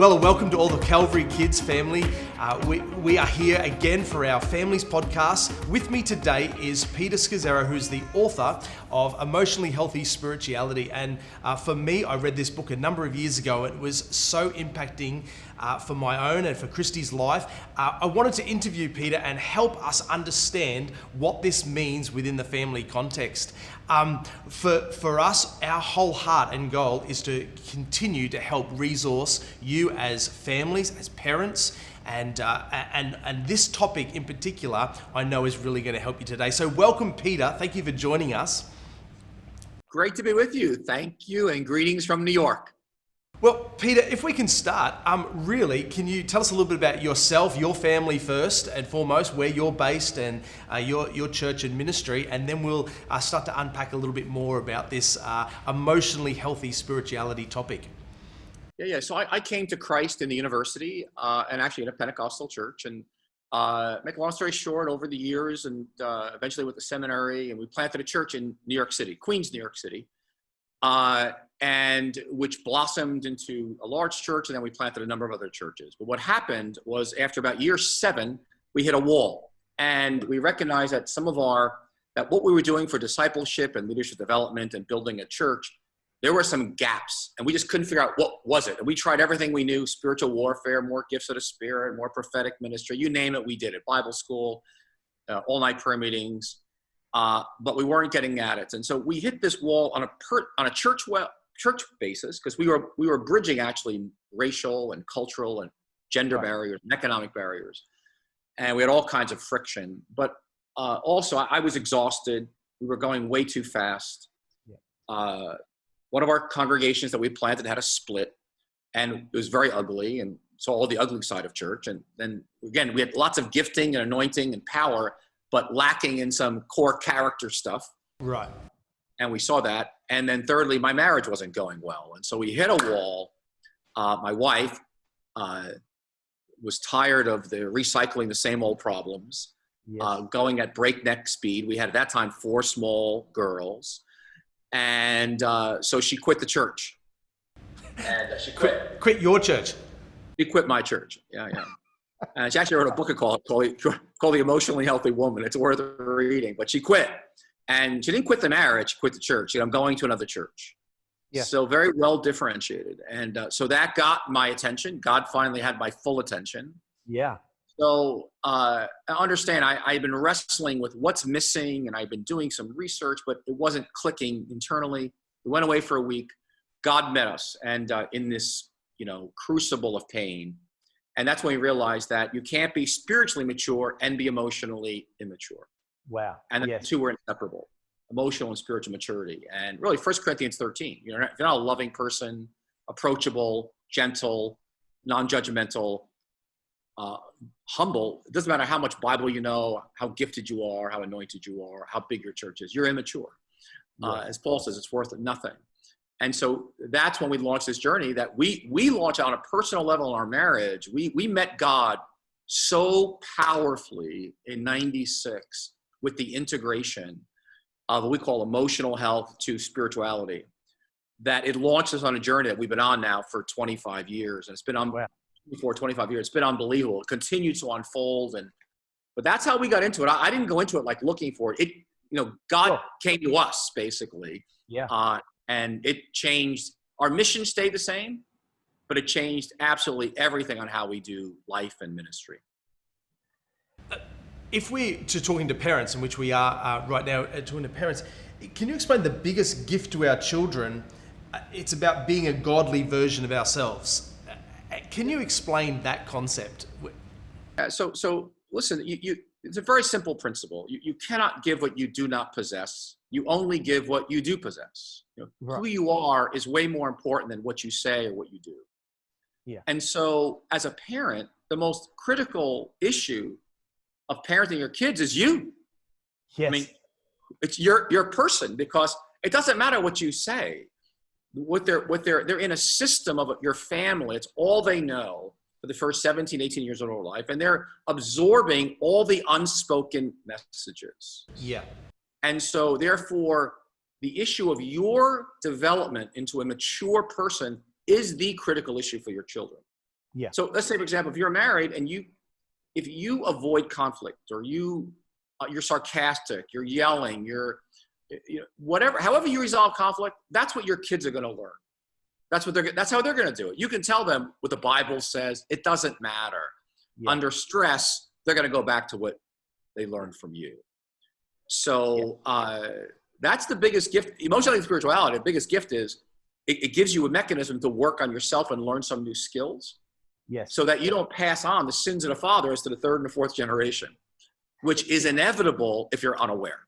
Well, welcome to all the Calvary Kids family. We are here again for our Families podcast. With me today is Peter Scazzero, who's the author of Emotionally Healthy Spirituality. And for me, I read this book a number of years ago. It was so impacting for my own and for Christy's life. I wanted to interview Peter and help us understand what this means within the family context. For us, our whole heart and goal is to continue to help resource you as families, as parents, and this topic in particular, I know is really going to help you today. So welcome, Peter. Thank you for joining us. Great to be with you. Thank you, and greetings from New York. Well, Peter, if we can start, really, can you tell us a little bit about yourself, your family first and foremost, where you're based and your church and ministry, and then we'll start to unpack a little bit more about this emotionally healthy spirituality topic. Yeah. So I came to Christ in the university and actually in a Pentecostal church. And make a long story short, over the years and eventually with the seminary, and we planted a church in New York City, Queens, New York City. And which blossomed into a large church, and then we planted a number of other churches. But what happened was after about year 7, we hit a wall, and we recognized that that what we were doing for discipleship and leadership development and building a church, there were some gaps, and we just couldn't figure out what was it. And we tried everything we knew: spiritual warfare, more gifts of the Spirit, more prophetic ministry, you name it, we did it. Bible school, all-night prayer meetings. But we weren't getting at it. And so we hit this wall on a church basis, because we were bridging actually racial and cultural and gender barriers and economic barriers. And we had all kinds of friction. But also I was exhausted. We were going way too fast. Yeah. One of our congregations that we planted had a split, and it was very ugly, and saw all the ugly side of church. And then again, we had lots of gifting and anointing and power, but lacking in some core character stuff. Right. And we saw that. And then thirdly, my marriage wasn't going well. And so we hit a wall. My wife was tired of the recycling the same old problems, going at breakneck speed. We had at that time 4 small girls. And so she quit the church. And she quit your church? She quit my church. Yeah. And she actually wrote a book called The Emotionally Healthy Woman. It's worth reading. But she quit. And she didn't quit the marriage, she quit the church. She said, I'm going to another church. Yeah. So very well differentiated. And so that got my attention. God finally had my full attention. Yeah. So I understand I've been wrestling with what's missing, and I've been doing some research, but it wasn't clicking internally. We went away for a week. God met us, and in this crucible of pain. And that's when we realized that you can't be spiritually mature and be emotionally immature. Wow. And the two were inseparable: emotional and spiritual maturity. And really, 1 Corinthians 13, if you're not a loving person, approachable, gentle, non-judgmental, humble, it doesn't matter how much Bible you know, how gifted you are, how anointed you are, how big your church is, you're immature. As Paul says, it's worth nothing. And so that's when we launched this journey that we launched on a personal level in our marriage. We met God so powerfully in 96 with the integration of what we call emotional health to spirituality, that it launched us on a journey that we've been on now for 25 years. And it's been on before 25 years. It's been unbelievable. It continues to unfold. But that's how we got into it. I didn't go into it like looking for it. God came to us basically. Yeah. And it changed. Our mission stayed the same, but it changed absolutely everything on how we do life and ministry. If we're talking to parents, in which we are right now, talking to parents, can you explain the biggest gift to our children? It's about being a godly version of ourselves. Can you explain that concept? So listen, it's a very simple principle. You cannot give what you do not possess. You only give what you do possess. Who you are is way more important than what you say or what you do. Yeah. And so as a parent, the most critical issue of parenting your kids is you. Yes. I mean, it's your person, because it doesn't matter what you say. They're in a system of your family. It's all they know for the first 17, 18 years of their life. And they're absorbing all the unspoken messages. Yeah. And so therefore, the issue of your development into a mature person is the critical issue for your children. Yeah. So let's say, for example, if you're married and if you avoid conflict, or you're sarcastic, you're yelling, whatever, however you resolve conflict, that's what your kids are going to learn. That's how they're going to do it. You can tell them what the Bible says. It doesn't matter. Yeah. Under stress, they're going to go back to what they learned from you. So that's the biggest gift. Emotionally spirituality, the biggest gift is it gives you a mechanism to work on yourself and learn some new skills. Yes. So that you don't pass on the sins of the fathers to the third and the fourth generation, which is inevitable if you're unaware.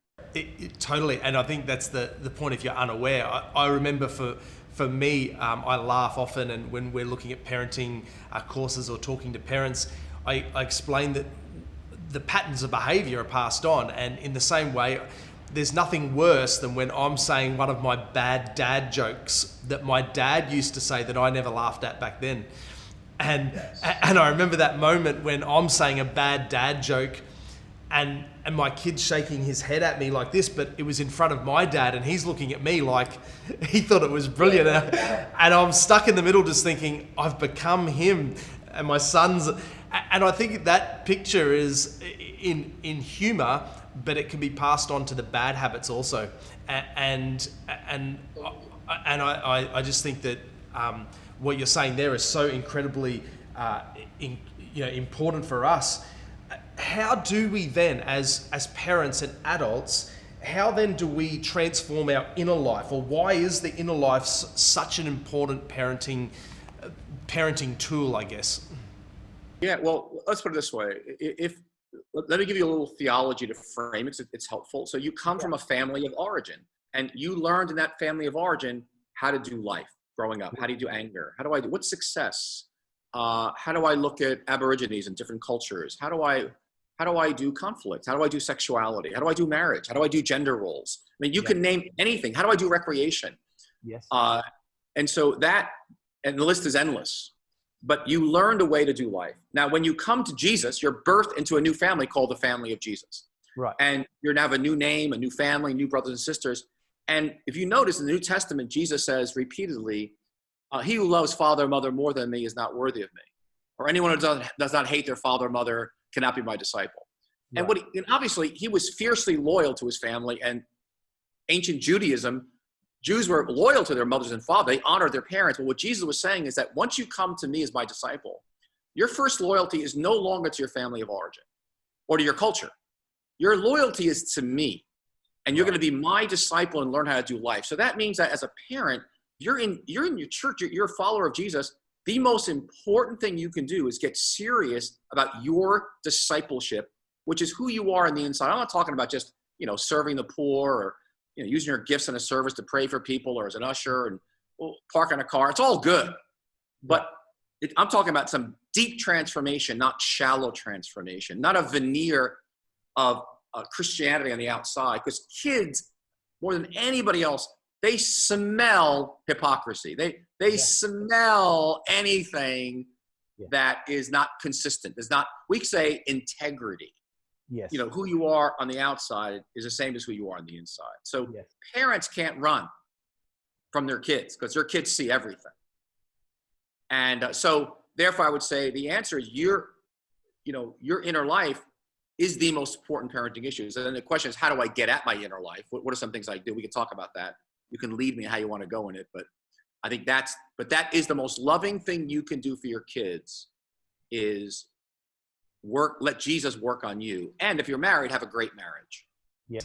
Totally. And I think that's the point if you're unaware. I remember for me, I laugh often, and when we're looking at parenting courses or talking to parents, I explain that the patterns of behavior are passed on. And in the same way, there's nothing worse than when I'm saying one of my bad dad jokes that my dad used to say that I never laughed at back then. And I remember that moment when I'm saying a bad dad joke and my kid's shaking his head at me like this, but it was in front of my dad and he's looking at me like he thought it was brilliant. And I'm stuck in the middle just thinking, I've become him and my son's. And I think that picture is in humor, but it can be passed on to the bad habits also. And I just think that what you're saying there is so incredibly important for us. How do we then, as parents and adults, how then do we transform our inner life? Or why is the inner life such an important parenting tool, I guess? Yeah, well, let's put it this way. Let me give you a little theology to frame it. It's helpful. So you come from a family of origin, and you learned in that family of origin how to do life growing up. How do you do anger? What's success? How do I look at Aborigines in different cultures? How do I do conflict? How do I do sexuality? How do I do marriage? How do I do gender roles? I mean, you can name anything. How do I do recreation? Yes. And so and the list is endless, but you learned a way to do life. Now, when you come to Jesus, you're birthed into a new family called the family of Jesus. Right. And you're now have a new name, a new family, new brothers and sisters. And if you notice in the New Testament, Jesus says repeatedly, he who loves father or mother more than me is not worthy of me. Or anyone who does not hate their father or mother cannot be my disciple. Right. And obviously, he was fiercely loyal to his family. And ancient Judaism, Jews were loyal to their mothers and fathers. They honored their parents. But what Jesus was saying is that once you come to me as my disciple, your first loyalty is no longer to your family of origin or to your culture. Your loyalty is to me. And you're going to be my disciple and learn how to do life. So that means that as a parent, you're in your church, you're a follower of Jesus. The most important thing you can do is get serious about your discipleship, which is who you are on the inside. I'm not talking about just, serving the poor or, using your gifts in a service to pray for people or as an usher and parking a car. It's all good. But I'm talking about some deep transformation, not shallow transformation, not a veneer of Christianity on the outside. Because kids, more than anybody else, they smell hypocrisy. They smell anything that is not consistent. We say integrity. Yes. Who you are on the outside is the same as who you are on the inside. So parents can't run from their kids because their kids see everything. And so therefore I would say the answer is your inner life is the most important parenting issues. And then the question is, how do I get at my inner life? What are some things I do? We can talk about that. You can lead me how you want to go in it. But I think that is the most loving thing you can do for your kids is let Jesus work on you. And if you're married, have a great marriage. Yeah.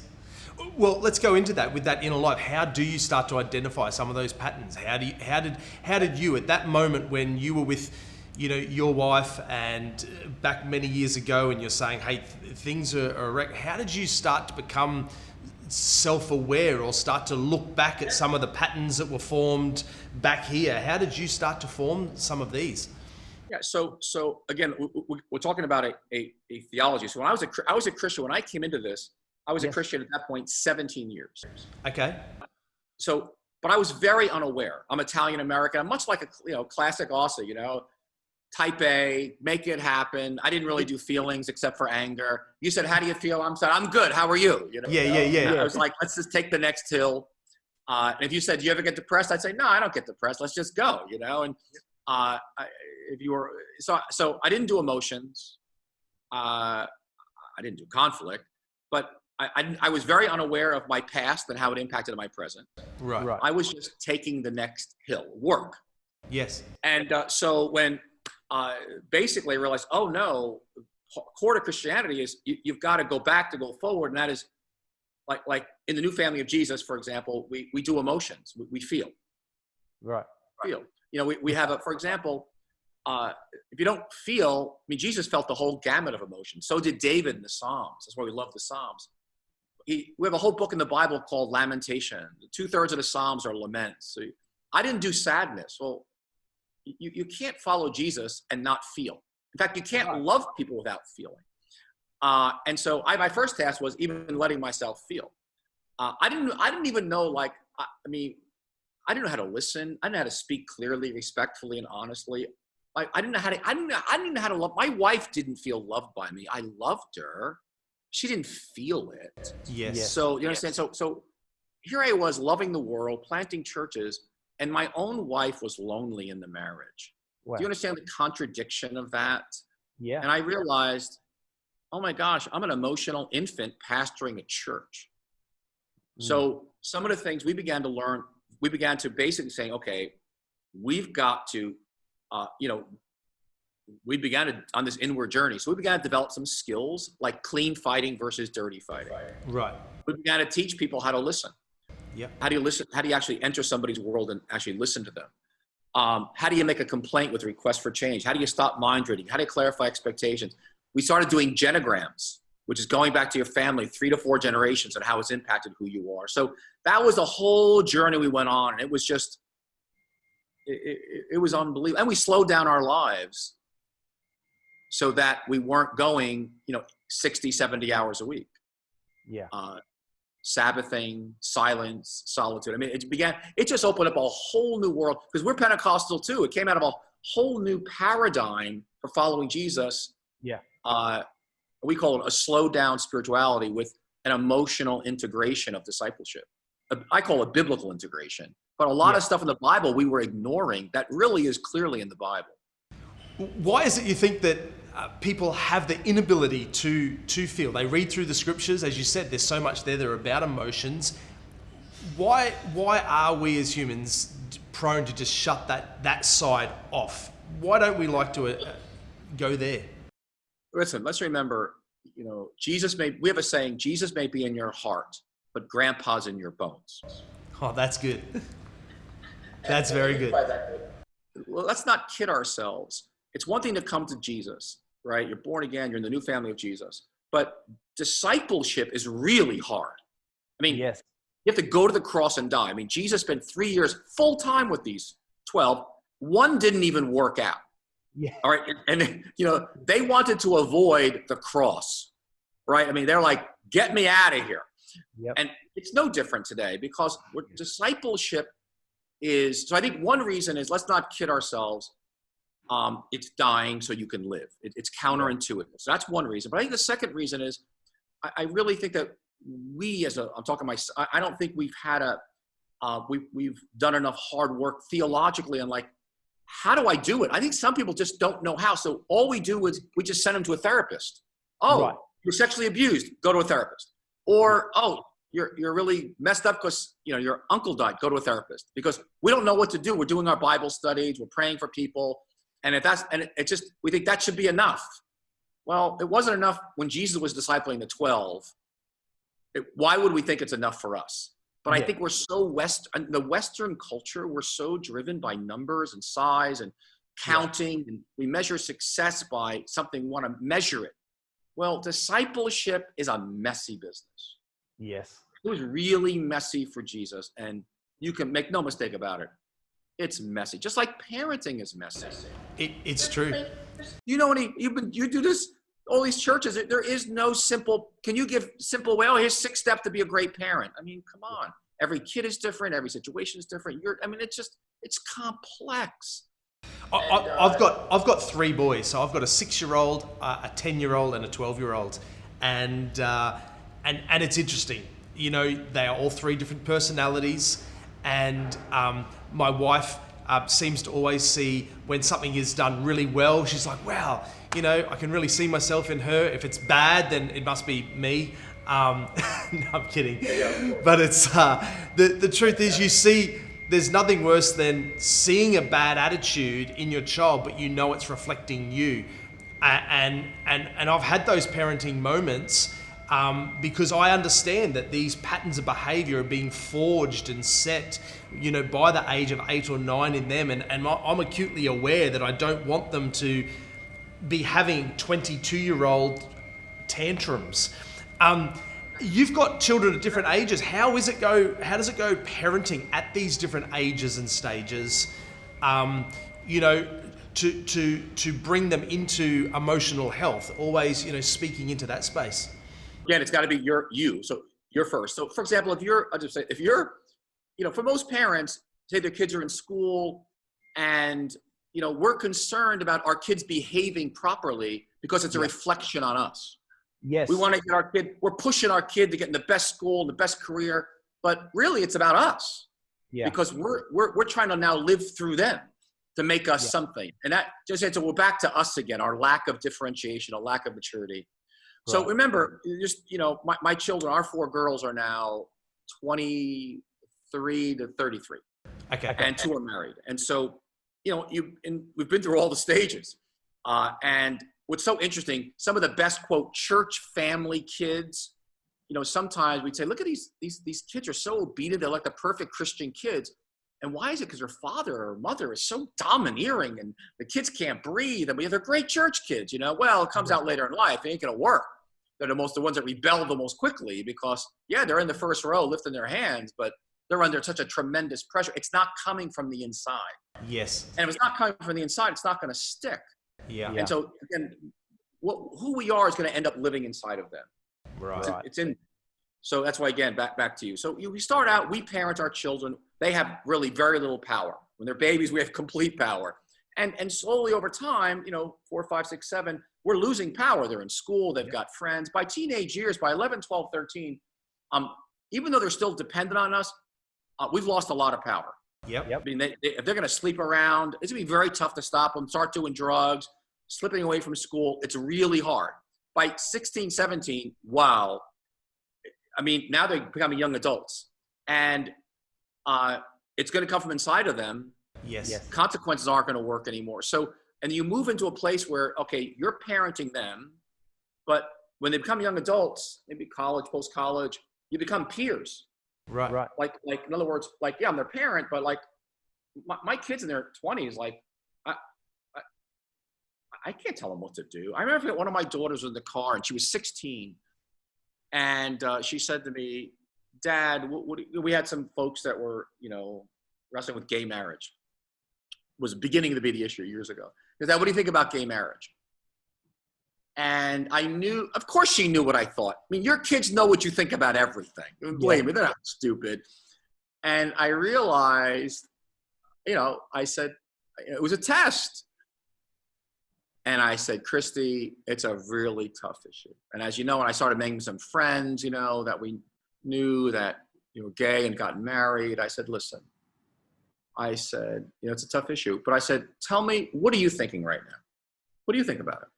Well, let's go into that with that inner life. How do you start to identify some of those patterns? How did you at that moment when you were with your wife and back many years ago and you're saying, hey, things are how did you start to become self-aware or start to look back at some of the patterns that were formed back here? How did you start to form some of these? Yeah, so again, we're talking about a theology. So when I was a Christian, when I came into this, I was a Christian at that point, 17 years. Okay. So, but I was very unaware. I'm Italian American. I'm much like a classic Aussie, type A, make it happen. I didn't really do feelings except for anger. You said, how do you feel? I'm saying, I'm good. How are you? Yeah. I was like, let's just take the next hill. And if you said, do you ever get depressed? I'd say, no, I don't get depressed. Let's just go, And if you were, so I didn't do emotions. I didn't do conflict, but I was very unaware of my past and how it impacted my present. Right. I was just taking the next hill, work. Yes. And so when basically I realized, oh no, core to Christianity is you've got to go back to go forward. And that is like in the new family of Jesus, for example, we do emotions, we feel. Right. Feel. We have for example, if you don't feel, I mean, Jesus felt the whole gamut of emotions. So did David in the Psalms. That's why we love the Psalms. We have a whole book in the Bible called Lamentation. 2/3 of the Psalms are laments. So I didn't do sadness. Well, you can't follow Jesus and not feel. In fact, you can't love people without feeling. And so my first task was even letting myself feel. I didn't even know, I didn't know how to listen. I didn't know how to speak clearly, respectfully, and honestly. I didn't know how to love. My wife didn't feel loved by me. I loved her. She didn't feel it. Yes. So you understand? So here I was loving the world, planting churches, and my own wife was lonely in the marriage. Wow. Do you understand the contradiction of that? Yeah. And I realized, oh my gosh, I'm an emotional infant pastoring a church. So some of the things we began to learn, we began to basically say, okay, we've got to, we began on this inward journey. So we began to develop some skills like clean fighting versus dirty fighting. Right. We began to teach people how to listen. Yeah. How do you listen? How do you actually enter somebody's world and actually listen to them? How do you make a complaint with a request for change? How do you stop mind reading? How do you clarify expectations? We started doing genograms, which is going back to your family 3 to 4 generations and how it's impacted who you are. So that was a whole journey we went on. And it was just, it was unbelievable. And we slowed down our lives so that we weren't going, 60, 70 hours a week. Yeah. Sabbathing, silence, solitude. I mean, it just opened up a whole new world because we're Pentecostal too. It came out of a whole new paradigm for following Jesus. Yeah. We call it a slow down spirituality with an emotional integration of discipleship. I call it biblical integration, but a lot of stuff in the Bible we were ignoring that really is clearly in the Bible. Why is it you think that people have the inability to feel? They read through the scriptures, as you said, there's so much there. They're about emotions. Why are we as humans prone to just shut that side off? Why don't we like to go there? Listen, let's remember, we have a saying, Jesus may be in your heart, but grandpa's in your bones. Oh, that's good. That's very good. Well, let's not kid ourselves. It's one thing to come to Jesus, right? You're born again, you're in the new family of Jesus. But discipleship is really hard. I mean, Yes. you have to go to the cross and die. I mean, Jesus spent 3 years full time with these 12. One didn't even work out. Yeah. All right. And, they wanted to avoid the cross, right? I mean, they're like, get me out of here. Yep. And it's no different today because discipleship is, so I think one reason is, let's not kid ourselves. It's dying so you can live. It's counterintuitive. So that's one reason. But I think the second reason is, I really think that I don't think we've had we've done enough hard work theologically on how do I do it? I think some people just don't know how. So all we do is we just send them to a therapist. Oh, right. You're sexually abused. Go to a therapist. Or, oh, you're really messed up because, your uncle died. Go to a therapist. Because we don't know what to do. We're doing our Bible studies. We're praying for people. And we think that should be enough. Well, it wasn't enough when Jesus was discipling the 12. Why would we think it's enough for us? But I think we're so the Western culture, we're so driven by numbers and size and counting, and we measure success by something, we want to measure it. Well, discipleship is a messy business. Yes. It was really messy for Jesus, and you can make no mistake about it. It's messy, just like parenting is messy. It's true. You do this, all these churches, there is no simple, can you give simple, here's 6 steps to be a great parent. I mean, come on. Every kid is different. Every situation is different. It's complex. I've got 3 boys. So I've got a 6-year-old, a 10-year-old, and a 12-year-old. And it's interesting. They are all 3 different personalities. And my wife seems to always see when something is done really well. She's like, wow, I can really see myself in her. If it's bad, then it must be me. No, I'm kidding. But it's the truth is, you see, there's nothing worse than seeing a bad attitude in your child, but it's reflecting you. And I've had those parenting moments because I understand that these patterns of behavior are being forged and set, by the age of 8 or 9 in them. And I'm acutely aware that I don't want them to be having 22-year-old tantrums. You've got children at different ages. How does it go parenting at these different ages and stages, to bring them into emotional health, always, speaking into that space? Again, it's got to be you. So you're first. So for example, if you're, for most parents, say their kids are in school and, we're concerned about our kids behaving properly because it's a reflection on us. Yes. We want to get we're pushing our kid to get in the best school, the best career, but really it's about us. Yeah. Because we're trying to now live through them to make us something. And that just said, so we're back to us again, our lack of differentiation, a lack of maturity. Right. So remember, my children, our 4 girls are now 23 to 33. Okay. And 2 are married. And so, we've been through all the stages. And what's so interesting, some of the best, quote, church family kids, sometimes we'd say, look at these kids are so obedient. They're like the perfect Christian kids. And why is it? Because their father or mother is so domineering and the kids can't breathe. And they're great church kids, Well, it comes out later in life. It ain't going to work. They're the ones that rebel the most quickly because, they're in the first row lifting their hands, but they're under such a tremendous pressure. It's not coming from the inside. Yes. And if it's not coming from the inside, it's not going to stick. Yeah. And so, again, who we are is going to end up living inside of them. Right. It's in. So that's why, again, back to you. So we start out, we parent our children. They have really very little power. When they're babies, we have complete power. And slowly over time, 4, 5, 6, 7, we're losing power. They're in school. They've got friends. By teenage years, by 11, 12, 13, even though they're still dependent on us, we've lost a lot of power. Yep. I mean, if they're going to sleep around, it's going to be very tough to stop them, start doing drugs, slipping away from school. It's really hard. By 16, 17, wow. I mean, now they're becoming young adults. And it's going to come from inside of them. Yes. Consequences aren't going to work anymore. So, and you move into a place where, okay, you're parenting them, but when they become young adults, maybe college, post-college, you become peers. Right. Like in other words, I'm their parent, but my kids in their 20s, I can't tell them what to do. I remember one of my daughters was in the car and she was 16 and she said to me, Dad, we had some folks that were, wrestling with gay marriage. It was beginning to be the issue years ago. Dad, what do you think about gay marriage? And I knew, of course she knew what I thought. I mean, your kids know what you think about everything. Believe me, they're not stupid. And I realized, I said, it was a test. And I said, Christy, it's a really tough issue. And as you know, when I started making some friends, that we knew that you were gay and got married, I said, listen, it's a tough issue. But I said, tell me, what are you thinking right now? What do you think about it?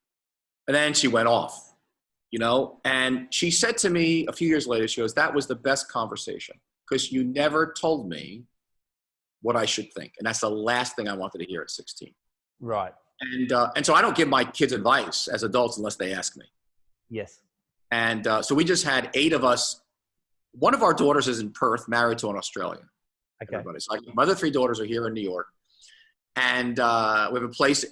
And then she went off, and she said to me a few years later, she goes, that was the best conversation because you never told me what I should think. And that's the last thing I wanted to hear at 16. Right. And so I don't give my kids advice as adults unless they ask me. Yes. And so we just had 8 of us. One of our daughters is in Perth, married to an Australian. Okay. Everybody. So my other 3 daughters are here in New York. And we have a place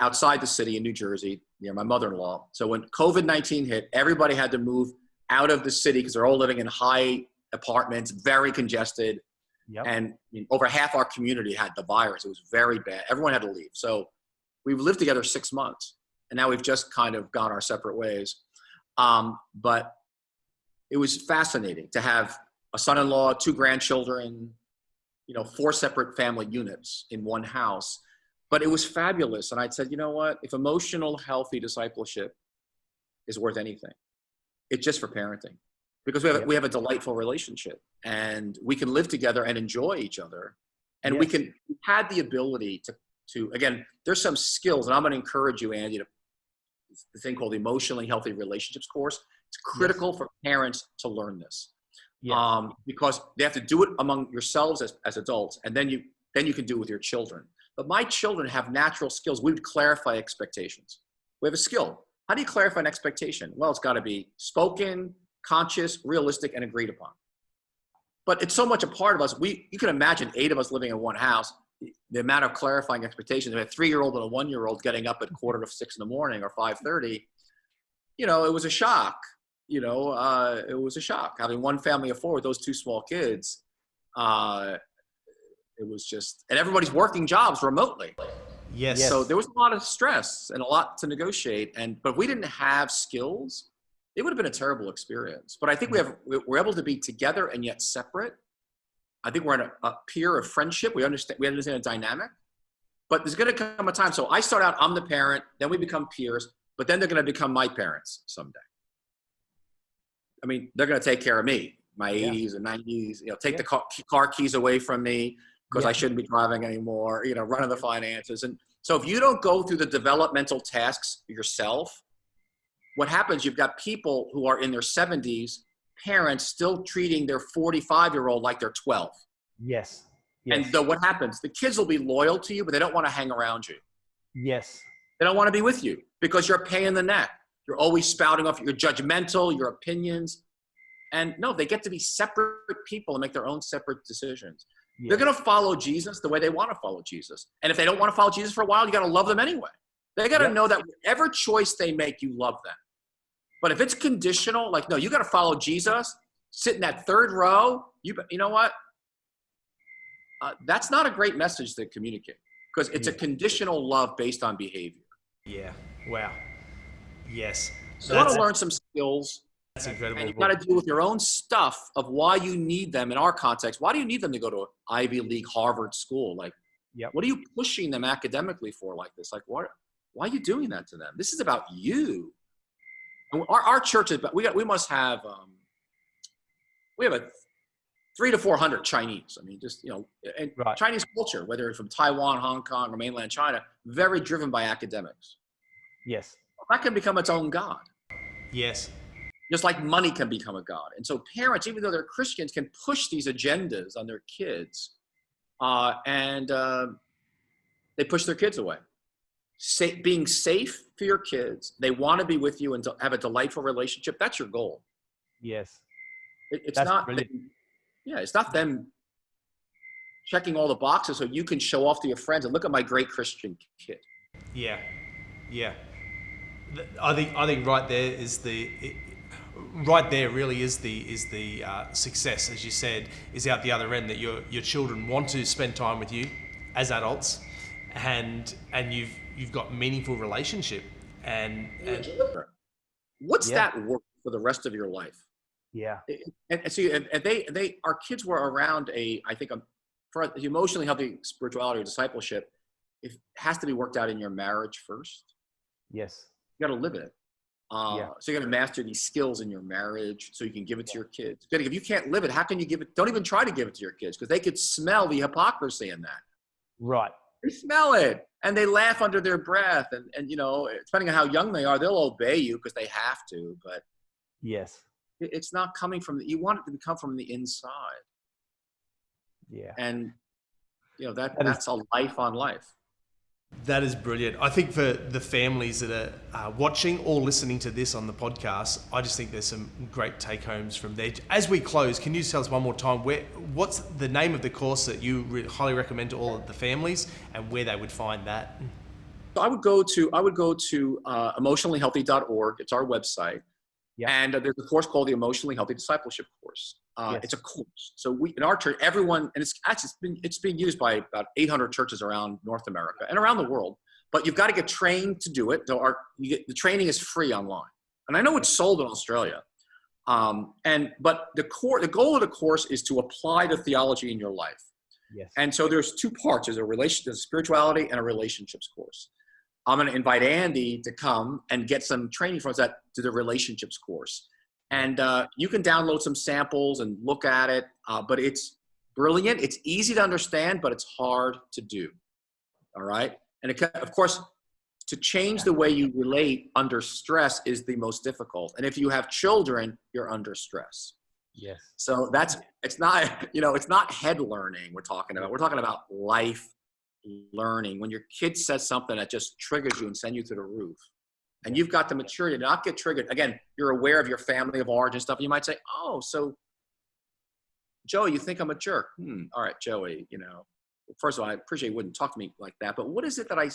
outside the city in New Jersey near my mother-in-law. So when COVID-19 hit, everybody had to move out of the city because they're all living in high apartments, very congested. Yep. And over half our community had the virus. It was very bad. Everyone had to leave. So we've lived together 6 months, and now we've just kind of gone our separate ways. But it was fascinating to have a son-in-law, 2 grandchildren, 4 separate family units in one house. But it was fabulous. And I said, you know what? If emotional healthy discipleship is worth anything, it's just for parenting. Because we have a delightful relationship and we can live together and enjoy each other And Yes. we had the ability to, again, there's some skills, and I'm going to encourage you, Andy, to the thing called the Emotionally Healthy Relationships course. It's critical for parents to learn this. Yes. Because they have to do it among yourselves as adults, and then you can do it with your children. But my children have natural skills. We would clarify expectations. We have a skill. How do you clarify an expectation? Well, it's got to be spoken, conscious, realistic, and agreed upon. But it's so much a part of us. You can imagine 8 of us living in one house. The amount of clarifying expectations. We had a 3-year-old and a 1-year-old getting up at 5:45 in the morning or 5:30. It was a shock. It was a shock. Having one family of 4 with those 2 small kids, it was just, and everybody's working jobs remotely. Yes. So there was a lot of stress and a lot to negotiate. But if we didn't have skills, it would have been a terrible experience. But I think we're able to be together and yet separate. I think we're in a peer of friendship. We understand a dynamic. But there's going to come a time. So I start out, I'm the parent, then we become peers, but then they're going to become my parents someday. I mean, they're going to take care of me, my 80s and 90s, take the car keys away from me because I shouldn't be driving anymore, running the finances. And so if you don't go through the developmental tasks yourself, what happens, you've got people who are in their 70s, parents still treating their 45-year-old like they're 12. Yes. And so what happens? The kids will be loyal to you, but they don't want to hang around you. Yes. They don't want to be with you because you're a pain in the neck. You're always spouting off, you're judgmental, your opinions. And no, they get to be separate people and make their own separate decisions. Yes. They're going to follow Jesus the way they want to follow Jesus. And if they don't want to follow Jesus for a while, you got to love them anyway. They got to know that whatever choice they make, you love them. But if it's conditional, like, no, you got to follow Jesus, sit in that 3rd row, you know what? That's not a great message to communicate because it's a conditional love based on behavior. Yeah. Wow. Yes. So you want to learn some skills. That's incredible. And you got to deal with your own stuff of why you need them in our context. Why do you need them to go to an Ivy League Harvard school? Like, what are you pushing them academically for like this? Like, why are you doing that to them? This is about you. And our churches, but we must have, we have 300 to 400 Chinese. I mean, just, and Chinese culture, whether it's from Taiwan, Hong Kong, or mainland China, very driven by academics. Yes. That can become its own God. Yes. Just like money can become a God. And so parents, even though they're Christians, can push these agendas on their kids. And they push their kids away. Being safe for your kids. They want to be with you and to have a delightful relationship. That's your goal. Yes. It's not them checking all the boxes so you can show off to your friends and look at my great Christian kid. Yeah. Yeah. I think right there really is the success, as you said, is out the other end, that your children want to spend time with you as adults, and you've got meaningful relationship and what's that work for the rest of your life? Yeah. And see, our kids were around for the emotionally healthy spirituality or discipleship, it has to be worked out in your marriage first. Yes. You got to live it. So you got to master these skills in your marriage so you can give it to your kids. But if you can't live it, how can you give it? Don't even try to give it to your kids because they could smell the hypocrisy in that. Right. They smell it and they laugh under their breath. And depending on how young they are, they'll obey you because they have to. But yes, it's not coming from you want it to come from the inside. Yeah. And that's a life on life. That is brilliant. I think for the families that are watching or listening to this on the podcast, I just think there's some great take-homes from there. As we close, can you just tell us one more time what's the name of the course that you highly recommend to all of the families and where they would find that? So I would go to emotionallyhealthy.org. It's our website. Yeah. And there's a course called the Emotionally Healthy Discipleship course. Yes. It's a course. So in our church, everyone, and it's being used by about 800 churches around North America and around the world. But you've got to get trained to do it. So the training is free online, and I know it's sold in Australia. But the goal of the course is to apply the theology in your life. Yes. And so there's 2 parts. There's a spirituality and a relationships course. I'm going to invite Andy to come and get some training from us to the relationships course. And you can download some samples and look at it, but it's brilliant. It's easy to understand, but it's hard to do. All right. And of course, to change the way you relate under stress is the most difficult. And if you have children, you're under stress. Yes. So it's not head learning we're talking about. We're talking about life learning. When your kid says something that just triggers you and sends you to the roof, and you've got the maturity to not get triggered. Again, you're aware of your family of origin stuff. You might say, oh, so Joey, you think I'm a jerk? All right, Joey, first of all, I appreciate you wouldn't talk to me like that, but what is it that I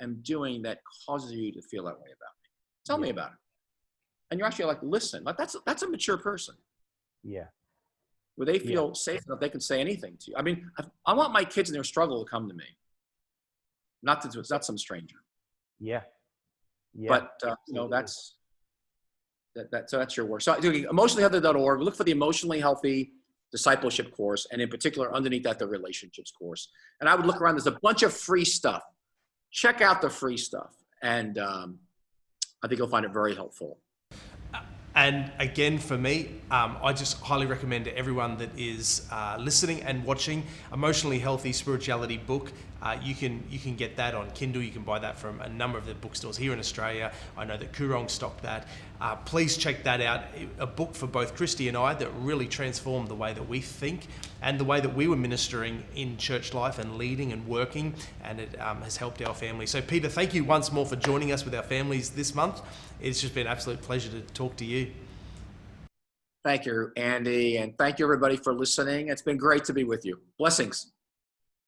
am doing that causes you to feel that way about me? Tell me about it. And you're actually like, listen, like that's a mature person. Yeah. Where they feel safe enough, they can say anything to you. I mean, I want my kids in their struggle to come to me. Not some stranger. Yeah. Yeah. But, so that's your work. So emotionallyhealthy.org, look for the Emotionally Healthy Discipleship course, and in particular, underneath that, the relationships course. And I would look around. There's a bunch of free stuff. Check out the free stuff. And I think you'll find it very helpful. And again, for me, I just highly recommend to everyone that is listening and watching Emotionally Healthy Spirituality book. You can get that on Kindle. You can buy that from a number of the bookstores here in Australia. I know that Coorong stocked that. Please check that out. A book for both Christy and I that really transformed the way that we think and the way that we were ministering in church life and leading and working, and it has helped our family. So Peter, thank you once more for joining us with our families this month. It's just been an absolute pleasure to talk to you. Thank you, Andy, and thank you everybody for listening. It's been great to be with you. Blessings.